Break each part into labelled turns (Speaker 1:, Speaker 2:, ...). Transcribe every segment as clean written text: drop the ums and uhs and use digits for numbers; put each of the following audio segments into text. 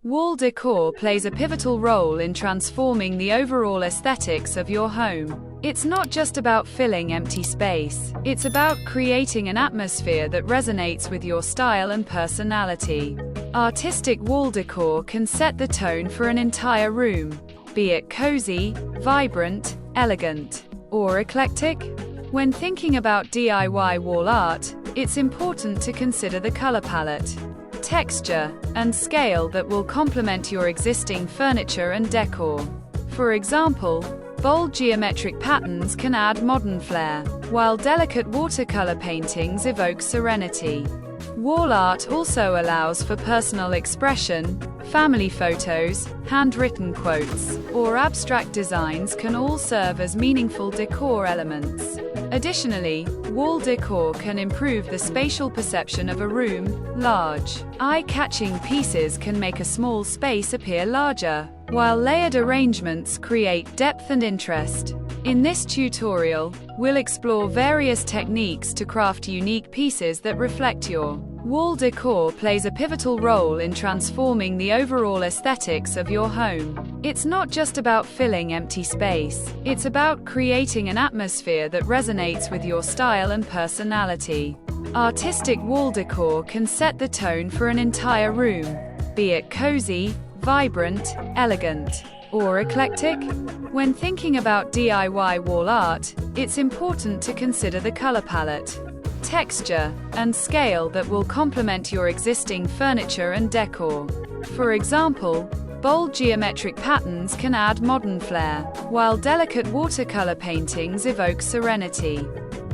Speaker 1: Wall decor plays a pivotal role in transforming the overall aesthetics of your home. It's not just about filling empty space, it's about creating an atmosphere that resonates with your style and personality. Artistic wall decor can set the tone for an entire room, be it cozy, vibrant, elegant, or eclectic. When thinking about DIY wall art, it's important to consider the color palette, texture, and scale that will complement your existing furniture and decor. For example, bold geometric patterns can add modern flair, while delicate watercolor paintings evoke serenity. Wall art also allows for personal expression. Family photos, handwritten quotes, or abstract designs can all serve as meaningful decor elements. Additionally, wall decor can improve the spatial perception of a room. Large, eye-catching pieces can make a small space appear larger, while layered arrangements create depth and interest. In this tutorial, we'll explore various techniques to craft unique pieces that reflect your wall decor plays a pivotal role in transforming the overall aesthetics of your home. It's not just about filling empty space, it's about creating an atmosphere that resonates with your style and personality. Artistic wall decor can set the tone for an entire room, be it cozy, vibrant, elegant, or eclectic. When thinking about DIY wall art, it's important to consider the color palette, texture, and scale that will complement your existing furniture and decor. For example, bold geometric patterns can add modern flair, while delicate watercolor paintings evoke serenity.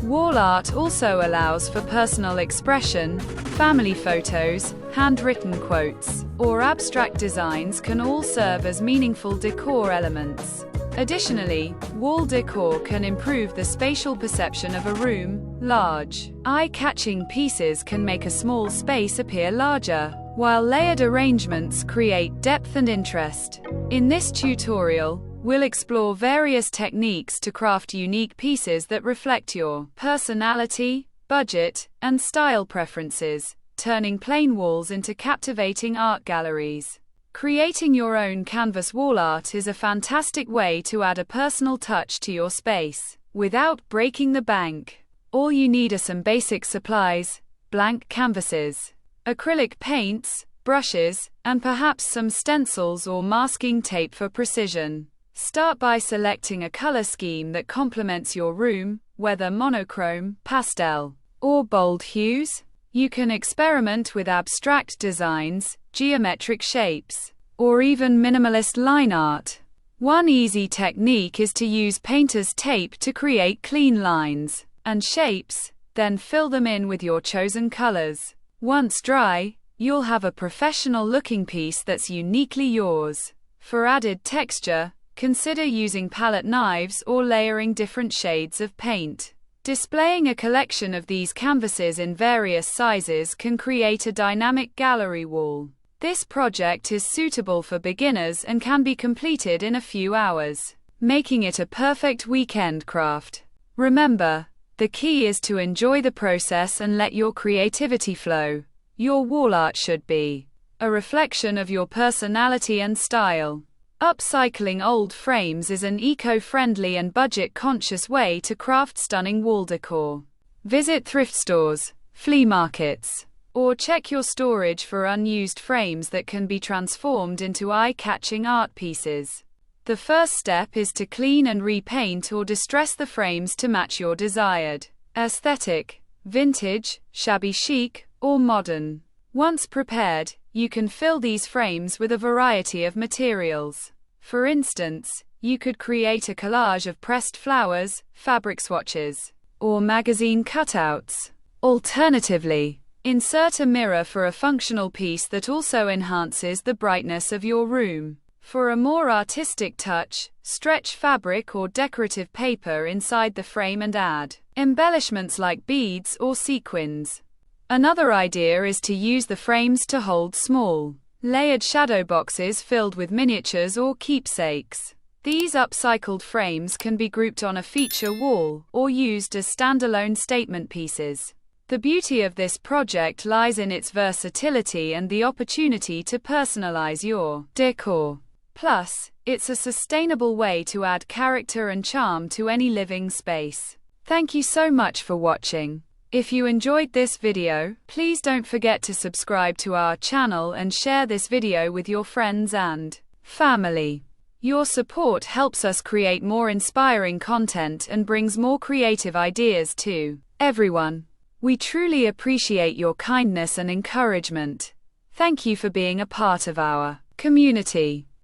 Speaker 1: Wall art also allows for personal expression. Family photos, handwritten quotes, or abstract designs can all serve as meaningful decor elements. Additionally, wall decor can improve the spatial perception of a room. Large, eye-catching pieces can make a small space appear larger, while layered arrangements create depth and interest. In this tutorial, we'll explore various techniques to craft unique pieces that reflect your personality, budget, and style preferences, turning plain walls into captivating art galleries. Creating your own canvas wall art is a fantastic way to add a personal touch to your space, without breaking the bank. All you need are some basic supplies: blank canvases, acrylic paints, brushes, and perhaps some stencils or masking tape for precision. Start by selecting a color scheme that complements your room, whether monochrome, pastel, or bold hues. You can experiment with abstract designs, geometric shapes, or even minimalist line art. One easy technique is to use painter's tape to create clean lines and shapes, then fill them in with your chosen colors. Once dry, you'll have a professional-looking piece that's uniquely yours. For added texture, consider using palette knives or layering different shades of paint. Displaying a collection of these canvases in various sizes can create a dynamic gallery wall. This project is suitable for beginners and can be completed in a few hours, making it a perfect weekend craft. Remember, the key is to enjoy the process and let your creativity flow. Your wall art should be a reflection of your personality and style. Upcycling old frames is an eco-friendly and budget-conscious way to craft stunning wall decor. Visit thrift stores, flea markets, or check your storage for unused frames that can be transformed into eye-catching art pieces. The first step is to clean and repaint or distress the frames to match your desired aesthetic: vintage, shabby chic, or modern. Once prepared, you can fill these frames with a variety of materials. For instance, you could create a collage of pressed flowers, fabric swatches, or magazine cutouts. Alternatively, insert a mirror for a functional piece that also enhances the brightness of your room. For a more artistic touch, stretch fabric or decorative paper inside the frame and add embellishments like beads or sequins. Another idea is to use the frames to hold small, layered shadow boxes filled with miniatures or keepsakes. These upcycled frames can be grouped on a feature wall or used as standalone statement pieces. The beauty of this project lies in its versatility and the opportunity to personalize your decor. Plus, it's a sustainable way to add character and charm to any living space. Thank you so much for watching. If you enjoyed this video, please don't forget to subscribe to our channel and share this video with your friends and family. Your support helps us create more inspiring content and brings more creative ideas to everyone. We truly appreciate your kindness and encouragement. Thank you for being a part of our community.